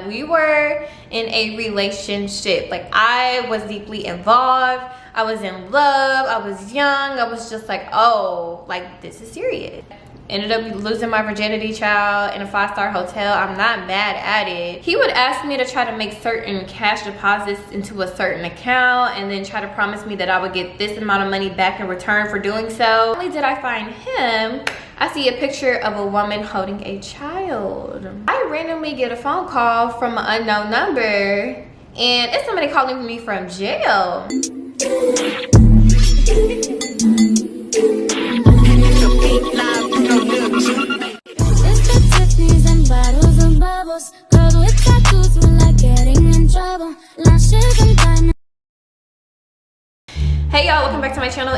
We were in a relationship. Like, I was deeply involved. I was in love. I was young. I was just like, oh, like, this is serious. Ended up losing my virginity, child, in a 5-star hotel. I'm not mad at it. He would ask me to try to make certain cash deposits into a certain account and then try to promise me that I would get this amount of money back in return for doing so. Not only did I find him, I see a picture of a woman holding a child. I randomly get a phone call from an unknown number, and it's somebody calling me from jail. Hey y'all, welcome back to my channel.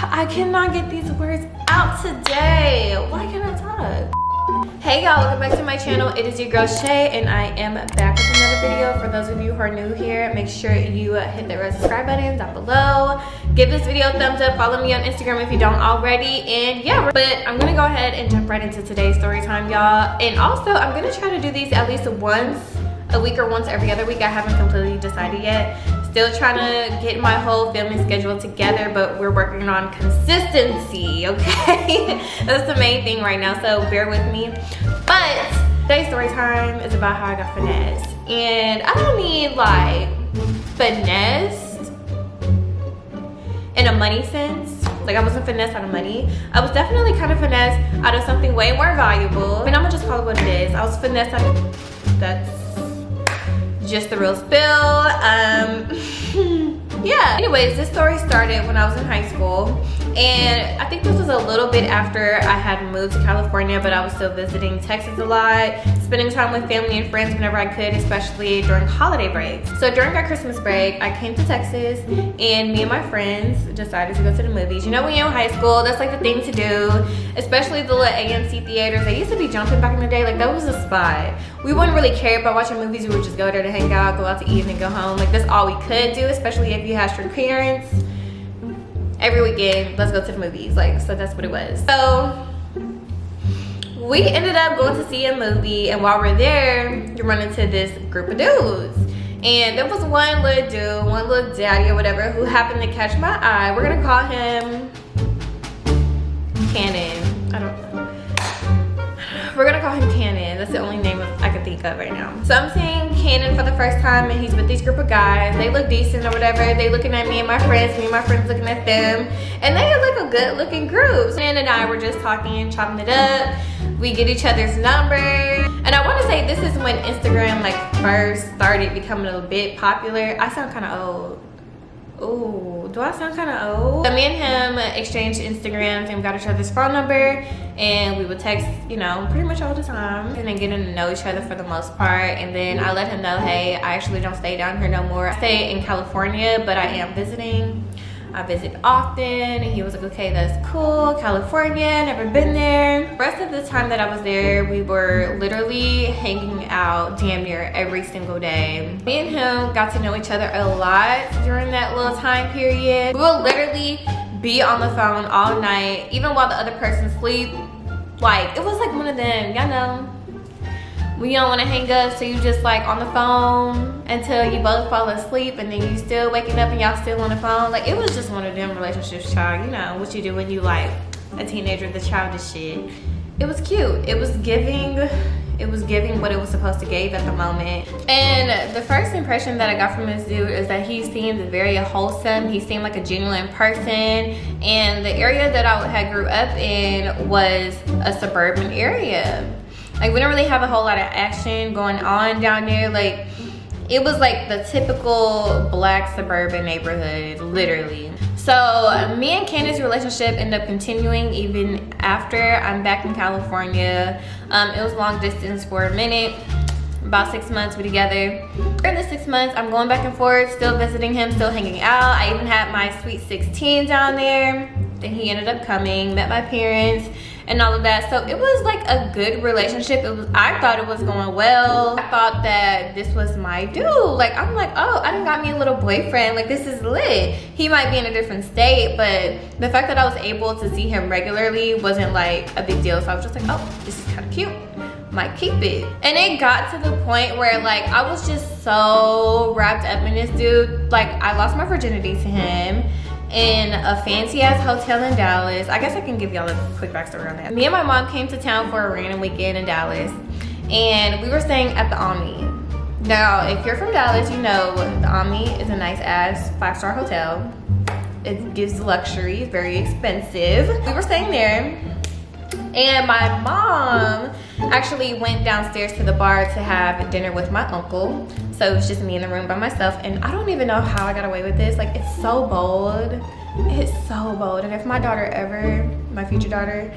I cannot get these words out today. Why can't I talk? Hey y'all, welcome back to my channel. It is your girl Shay, and I am back with another video. For those of you who are new here, make sure you hit the red subscribe button down below. Give this video a thumbs up. Follow me on Instagram if you don't already. And yeah, but I'm gonna go ahead and jump right into today's story time, y'all. And also, I'm gonna try to do these at least once a week or once every other week. I haven't completely decided yet. Still trying to get my whole filming schedule together, but we're working on consistency, okay? That's the main thing right now, so bear with me. But today's story time is about how I got finessed. And I don't mean like finessed in a money sense. Like, I wasn't finessed out of money. I was definitely kind of finessed out of something way more valuable. I mean, I'm gonna just call it what it is. I was finessed out of, that's just the real spill. Yeah, anyways, this story started when I was in high school, and I think this was a little bit after I had moved to California, but I was still visiting Texas a lot, spending time with family and friends whenever I could, especially during holiday breaks. So during our Christmas break, I came to Texas, and me and my friends decided to go to the movies. You know, when you're in high school, that's like the thing to do, especially the little AMC theaters. They used to be jumping back in the day. Like, that was a spot. We wouldn't really care about watching movies. We would just go there to hang out, go out to eat, and go home. Like, that's all we could do, especially if you had strict parents. Every weekend, let's go to the movies. Like, so that's what it was. So we ended up going to see a movie, and while we're there, you run into this group of dudes. And there was one little dude, one little daddy or whatever, who happened to catch my eye. We're gonna call him Cannon. I don't know. We're gonna call him Cannon. That's the only name I can think of right now. So I'm seeing Cannon for the first time, and he's with this group of guys. They look decent or whatever. They looking at me and my friends looking at them, and they are like a good looking group. Cannon and I were just talking, chopping it up. We get each other's number, and I want to say this is when Instagram like first started becoming a bit popular. I sound kind of old. Ooh, do I sound kind of old? So me and him exchanged Instagrams, and we got each other's phone number, and we would text, you know, pretty much all the time, and then getting to know each other for the most part. And then I let him know, hey, I actually don't stay down here no more. I stay in California, but I am visiting. I visit often, and he was like, okay, that's cool. California, never been there. The rest of the time that I was there, we were literally hanging out damn near every single day. Me and him got to know each other a lot during that little time period. We will literally be on the phone all night, even while the other person sleep. Like, it was like one of them, y'all know, when you don't want to hang up, so you just like on the phone until you both fall asleep, and then you still waking up and y'all still on the phone. Like, it was just one of them relationships, child. You know what you do when you like a teenager, the childish shit. It was cute. It was giving what it was supposed to give at the moment. And the first impression that I got from this dude is that he seemed very wholesome. He seemed like a genuine person, and the area that I had grew up in was a suburban area. Like, we don't really have a whole lot of action going on down there. Like, it was like the typical black suburban neighborhood, literally. So me and Candace's relationship ended up continuing even after I'm back in California. It was long distance for a minute. About 6 months we together. During the 6 months, I'm going back and forth, still visiting him, still hanging out. I even had my sweet 16 down there. Then he ended up coming, met my parents, and all of that. So it was like a good relationship. I thought it was going well. I thought that this was my dude. Like, I'm like, oh, I done got me a little boyfriend. Like, this is lit. He might be in a different state, but the fact that I was able to see him regularly wasn't like a big deal. So I was just like, oh, this is kind of cute. might keep it. And it got to the point where like I was just so wrapped up in this dude. Like I lost my virginity to him in a fancy ass hotel in Dallas. I guess I can give y'all a quick backstory on that. Me and my mom came to town for a random weekend in Dallas, and we were staying at the Omni. Now, if you're from Dallas, you know the Omni is a nice ass 5-star hotel. It gives luxury, it's very expensive. We were staying there, and my mom actually went downstairs to the bar to have dinner with my uncle. So it was just me in the room by myself, and I don't even know how I got away with this. Like, it's so bold. It's so bold. And if my daughter ever, my future daughter,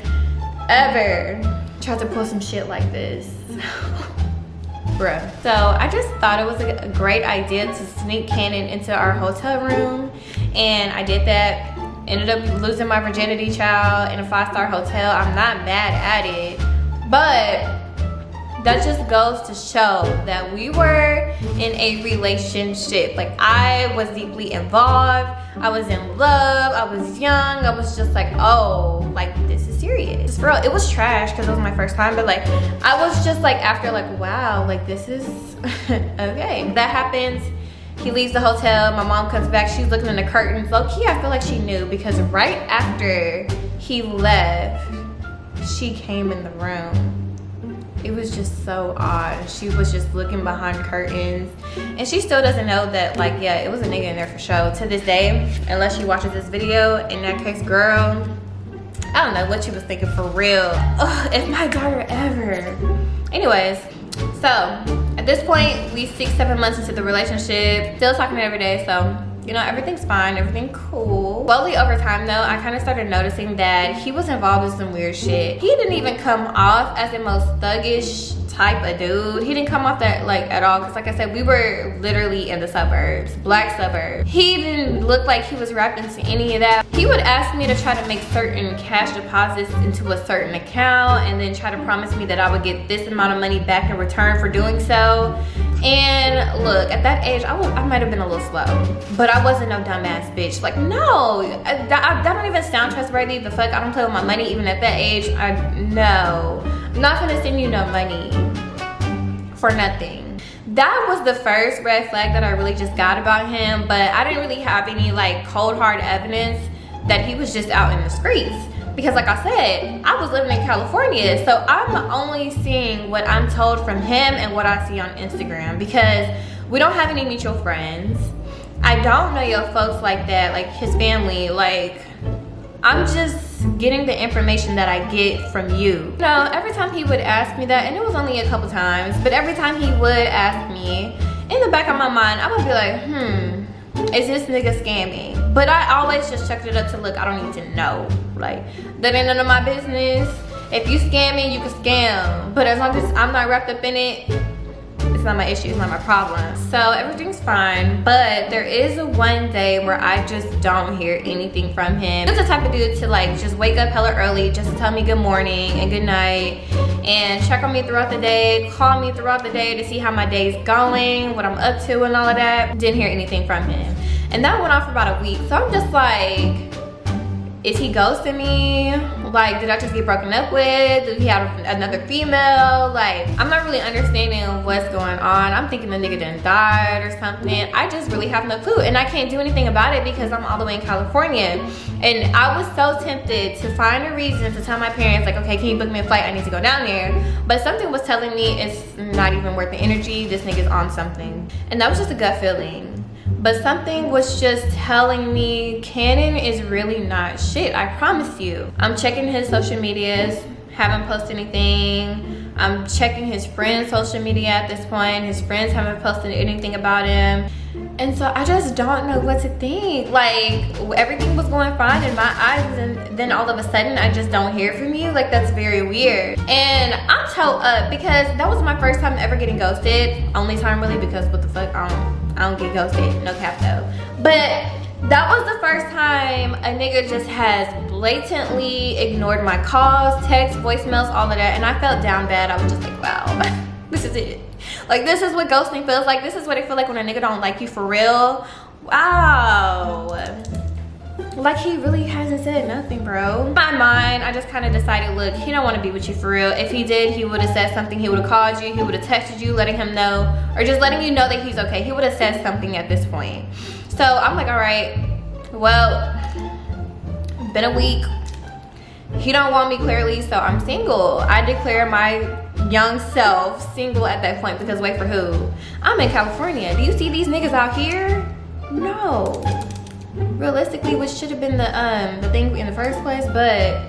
ever tries to pull some shit like this, bruh. So I just thought it was a great idea to sneak Cannon into our hotel room, and I did that. Ended up losing my virginity, child, in a 5-star hotel. I'm not mad at it, but that just goes to show that we were in a relationship. Like, I was deeply involved. I was in love. I was young. I was just like, oh, like, this is serious. For real, it was trash because it was my first time, but like, I was just like, after like, wow, like, this is okay. That happens. He leaves the hotel. My mom comes back. She's looking in the curtains. Low-key, I feel like she knew, because right after he left, she came in the room. It was just so odd. She was just looking behind curtains, and she still doesn't know that, like, yeah, it was a nigga in there for sure to this day, unless she watches this video. In that case, girl, I don't know what she was thinking for real. Ugh, if my daughter ever. Anyways, so at this point, we 6-7 months into the relationship, still talking every day, so you know, everything's fine, everything cool. Slowly over time though, I kind of started noticing that he was involved in some weird shit. He didn't even come off as the most thuggish type of dude. He didn't come off that like at all, because like I said, we were literally in the suburbs, black suburbs. He didn't look like he was wrapped into any of that. He would ask me to try to make certain cash deposits into a certain account, and then try to promise me that I would get this amount of money back in return for doing so. And look, at that age, I might have been a little slow, but I wasn't no dumbass bitch. Like, no, that don't even sound trustworthy. The fuck, I don't play with my money even at that age. No, I'm not gonna send you no money for nothing. That was the first red flag that I really just got about him, but I didn't really have any like cold hard evidence that he was just out in the streets. Because like I said, I was living in California, so I'm only seeing what I'm told from him and what I see on Instagram, because we don't have any mutual friends. I don't know your folks like that, like his family. Like, I'm just getting the information that I get from you. You know, every time he would ask me that, and it was only a couple times, but every time he would ask me, in the back of my mind, I would be like, is this nigga scamming? But I always just checked it up to look, I don't need to know. Like, that ain't none of my business. If you scamming, you can scam. But as long as I'm not wrapped up in it, it's not my issue, it's not my problem. So everything's fine, but there is one day where I just don't hear anything from him. He's the type of dude to like just wake up hella early just to tell me good morning and good night, and check on me throughout the day, call me throughout the day to see how my day's going, what I'm up to and all of that. Didn't hear anything from him. And that went on for about a week. So I'm just like, is he ghosting me? Like, did I just get broken up with? Did he have another female? Like, I'm not really understanding what's going on. I'm thinking the nigga done died or something. I just really have no clue. And I can't do anything about it because I'm all the way in California. And I was so tempted to find a reason to tell my parents, like, okay, can you book me a flight? I need to go down there. But something was telling me it's not even worth the energy. This nigga's on something. And that was just a gut feeling. But something was just telling me Cannon is really not shit, I promise you. I'm checking his social medias, haven't posted anything. I'm checking his friends' social media at this point. His friends haven't posted anything about him. And so I just don't know what to think. Like, everything was going fine in my eyes, and then all of a sudden I just don't hear from you. Like, that's very weird. And I'm toe up because that was my first time ever getting ghosted. Only time really, because what the fuck, I don't get ghosted, no cap though. But that was the first time a nigga just has blatantly ignored my calls, texts, voicemails, all of that, and I felt down bad. I was just like, wow, this is it. Like, this is what ghosting feels like. This is what it feels like when a nigga don't like you for real. Wow. Like, he really hasn't said nothing, bro. In my mind, I just kind of decided, look, he don't want to be with you for real. If he did, he would have said something. He would have called you. He would have texted you, letting him know, or just letting you know that he's okay. He would have said something at this point. So I'm like, all right, well, been a week. He don't want me, clearly, so I'm single. I declare my young self single at that point, because wait for who? I'm in California. Do you see these niggas out here? No. Realistically, which should have been the thing in the first place, but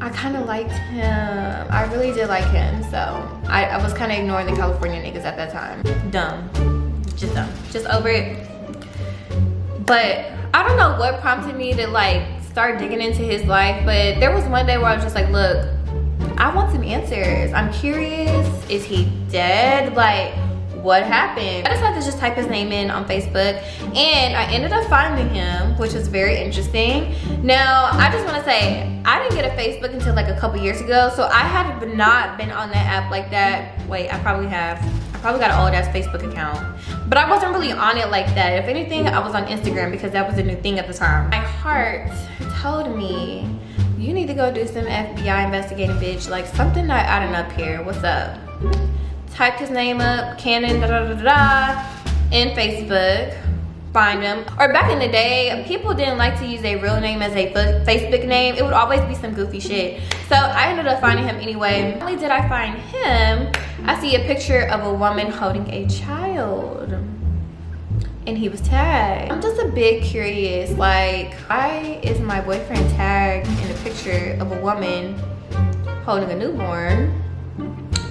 I kind of liked him. I really did like him, so I was kind of ignoring the California niggas at that time. Dumb. Just over it. But I don't know what prompted me to like start digging into his life, but there was one day where I was just like, look, I want some answers. I'm curious. Is he dead? Like, what happened? I decided to just type his name in on Facebook, and I ended up finding him, which was very interesting. Now, I just want to say, I didn't get a Facebook until like a couple years ago, so I had not been on that app like that. Wait, I probably have. I probably got an old ass Facebook account, but I wasn't really on it like that. If anything, I was on Instagram because that was a new thing at the time. My heart told me, you need to go do some FBI investigating, bitch. Like, something not adding up here. What's up? Typed his name up, Cannon, in Facebook, find him. Or back in the day, people didn't like to use their real name as a Facebook name. It would always be some goofy shit. So I ended up finding him anyway. Not only did I find him, I see a picture of a woman holding a child, and he was tagged. I'm just a bit curious, like, why is my boyfriend tagged in a picture of a woman holding a newborn?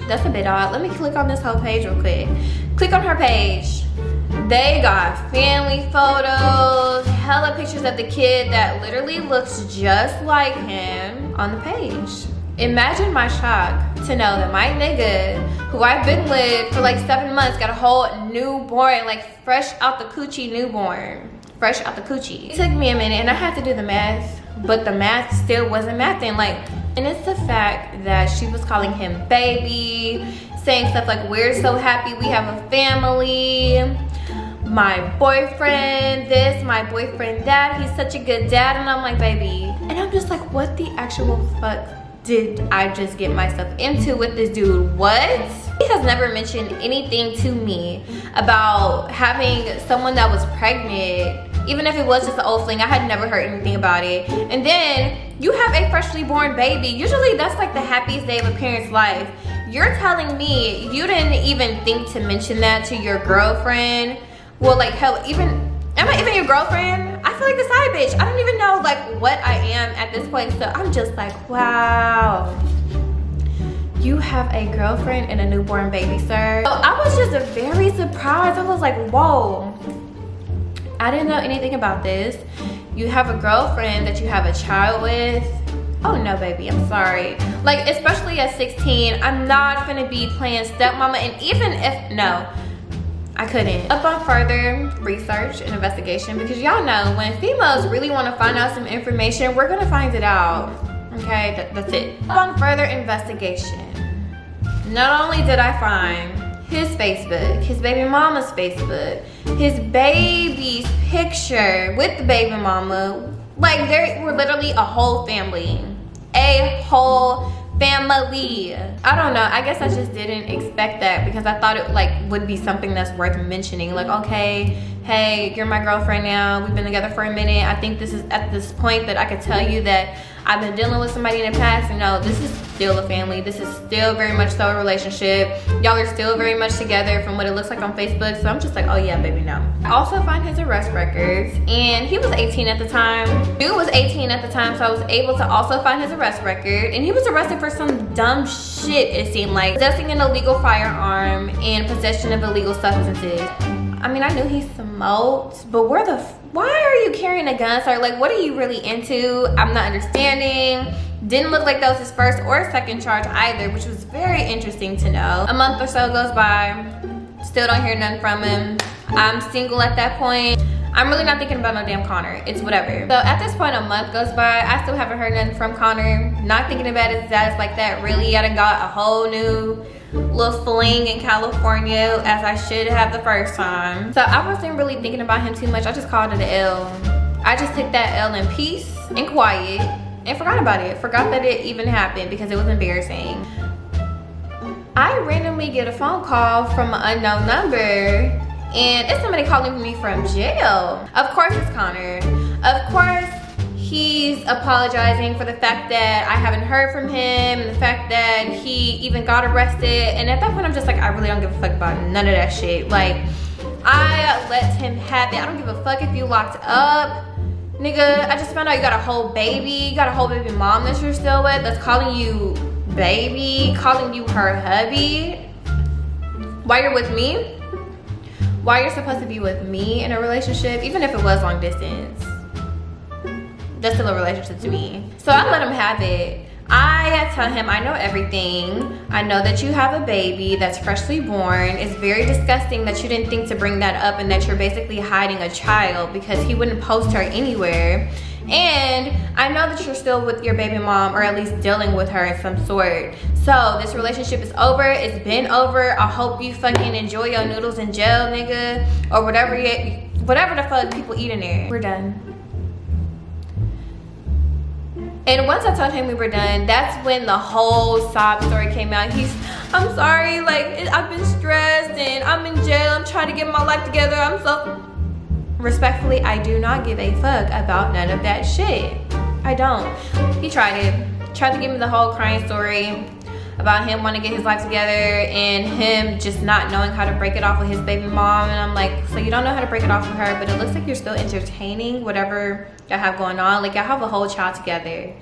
That's a bit odd. Let me click on this whole page real quick. Click on her page. They got family photos, hella pictures of the kid that literally looks just like him on the page. Imagine my shock to know that my nigga, who I've been with for like 7 months, got a whole newborn, like fresh out the coochie newborn. Fresh out the coochie. It took me a minute and I had to do the math, but the math still wasn't mathing. Like, and it's the fact that she was calling him baby, saying stuff like, we're so happy we have a family, my boyfriend this, my boyfriend that, he's such a good dad. And I'm like, baby. And I'm just like, what the actual fuck did I just get myself into with this dude? What? He has never mentioned anything to me about having someone that was pregnant. Even if it was just an old fling, I had never heard anything about it. And then you have a freshly born baby. Usually that's like the happiest day of a parent's life. You're telling me you didn't even think to mention that to your girlfriend? Well, like, hell, am I even your girlfriend? I feel like the side bitch. I don't even know like what I am at this point. So I'm just like, wow. You have a girlfriend and a newborn baby, sir. So I was just very surprised. I was like, whoa. I didn't know anything about this. You have a girlfriend that you have a child with. Oh no, baby, I'm sorry. Like, especially at 16, I'm not gonna be playing stepmama. And even if, no, I couldn't. Up on further research and investigation, because y'all know when females really want to find out some information, we're gonna find it out. Okay, that's it. Up on further investigation, not only did I find his Facebook, his baby mama's Facebook, his baby's picture with the baby mama, like they were literally a whole family. A whole family. I don't know, I guess I just didn't expect that, because I thought it like would be something that's worth mentioning. Like, okay, hey, you're my girlfriend now, we've been together for a minute. I think this is at this point that I could tell you that I've been dealing with somebody in the past, and no, this is still a family. This is still very much so a relationship. Y'all are still very much together from what it looks like on Facebook. So I'm just like, oh yeah, baby, no. I also find his arrest records, and he was 18 at the time. Dude was 18 at the time, so I was able to also find his arrest record. And he was arrested for some dumb shit, it seemed like. Possessing an illegal firearm and possession of illegal substances. I mean, I knew he smoked, but why are you carrying a gun, sir? Like, what are you really into? I'm not understanding. Didn't look like that was his first or second charge either, which was very interesting to know. A month or so goes by, still don't hear nothing from him. I'm single at that point. I'm really not thinking about no damn Connor. It's whatever. So at this point, a month goes by. I still haven't heard nothing from Connor. Not thinking about his status like that. Really, I done got a whole new little fling in California, as I should have the first time. So I wasn't really thinking about him too much. I just called it an L. I just took that L in peace and quiet and forgot about it. Forgot that it even happened because it was embarrassing. I randomly get a phone call from an unknown number, and it's somebody calling me from jail. Of course it's Connor. Of course he's apologizing for the fact that I haven't heard from him and the fact that he even got arrested. And at that point I'm just like, I really don't give a fuck about none of that shit. Like, I let him have it. I don't give a fuck if you locked up. Nigga, I just found out you got a whole baby. You got a whole baby mom that you're still with that's calling you baby, calling you her hubby. Why you're with me? Why you're supposed to be with me in a relationship, even if it was long distance. That's still a relationship to me. So I let him have it. I tell him I know everything. I know that you have a baby that's freshly born. It's very disgusting that you didn't think to bring that up and that you're basically hiding a child because he wouldn't post her anywhere. And I know that you're still with your baby mom, or at least dealing with her in some sort. So this relationship is over. It's been over. I hope you fucking enjoy your noodles in jail, nigga, or whatever the fuck people eat in there. We're done. And once I told him we were done, that's when the whole sob story came out. I'm sorry, like, I've been stressed and I'm in jail. I'm trying to get my life together. I'm so... Respectfully, I do not give a fuck about none of that shit. I don't. He tried to give me the whole crying story about him wanting to get his life together and him just not knowing how to break it off with his baby mom. And I'm like, so you don't know how to break it off with her, but it looks like you're still entertaining whatever y'all have going on. Like, y'all have a whole child together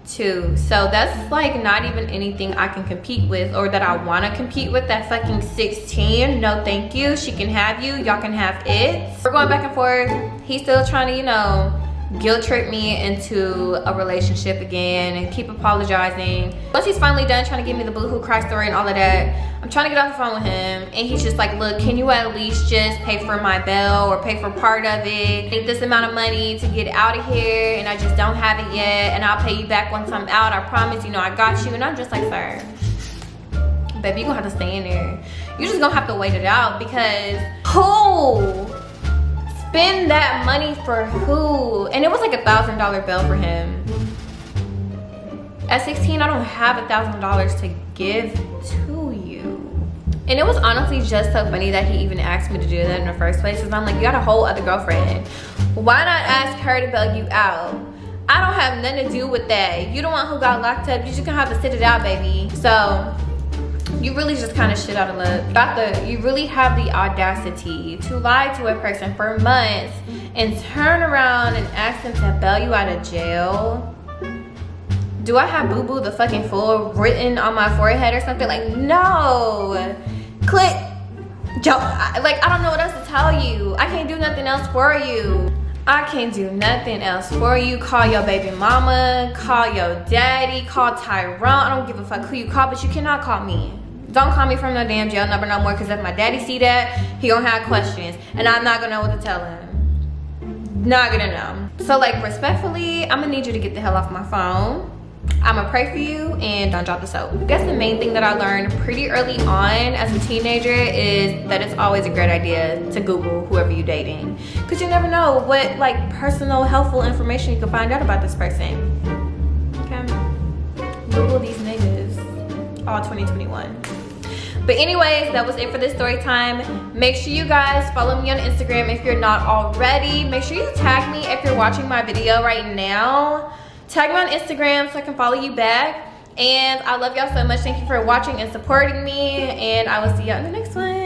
too. So that's like not even anything I can compete with, or that I want to compete with. That fucking 16, no thank you. She can have you, y'all can have it. We're going back and forth. He's still trying to, you know, guilt trip me into a relationship again and keep apologizing. Once he's finally done trying to give me the boohoo cry story and all of that, I'm trying to get off the phone with him, and he's just like, look, can you at least just pay for my bill or pay for part of it? I need this amount of money to get out of here and I just don't have it yet, and I'll pay you back once I'm out. I promise, you know, I got you. And I'm just like, sir, baby, you're gonna have to stay in there. You're just gonna have to wait it out, because who spend that money for who? And it was like $1,000 bill for him. At 16, I don't have $1,000 to give to you. And it was honestly just so funny that he even asked me to do that in the first place, because I'm like, you got a whole other girlfriend. Why not ask her to bail you out? I don't have nothing to do with that. You the one who got locked up. You just gonna have to sit it out, baby. So you really just kind of shit out of luck. You really have the audacity to lie to a person for months and turn around and ask them to bail you out of jail. Do I have boo boo the fucking fool written on my forehead or something? Like, no. Click. Like, I don't know what else to tell you. I can't do nothing else for you. I can't do nothing else for you. Call your baby mama, call your daddy, call Tyrone. I don't give a fuck who you call, but you cannot call me. Don't call me from no damn jail number no more, because if my daddy see that, he gonna have questions and I'm not gonna know what to tell him. Not gonna know. So, like, respectfully, I'm gonna need you to get the hell off my phone. I'm gonna pray for you and don't drop the soap. I guess the main thing that I learned pretty early on as a teenager is that it's always a great idea to Google whoever you're dating, because you never know what, like, personal helpful information you can find out about this person. Okay, Google these niggas. All 2021. But anyways, that was it for this story time. Make sure you guys follow me on Instagram if you're not already. Make sure you tag me if you're watching my video right now. Tag me on Instagram so I can follow you back. And I love y'all so much. Thank you for watching and supporting me, and I will see y'all in the next one.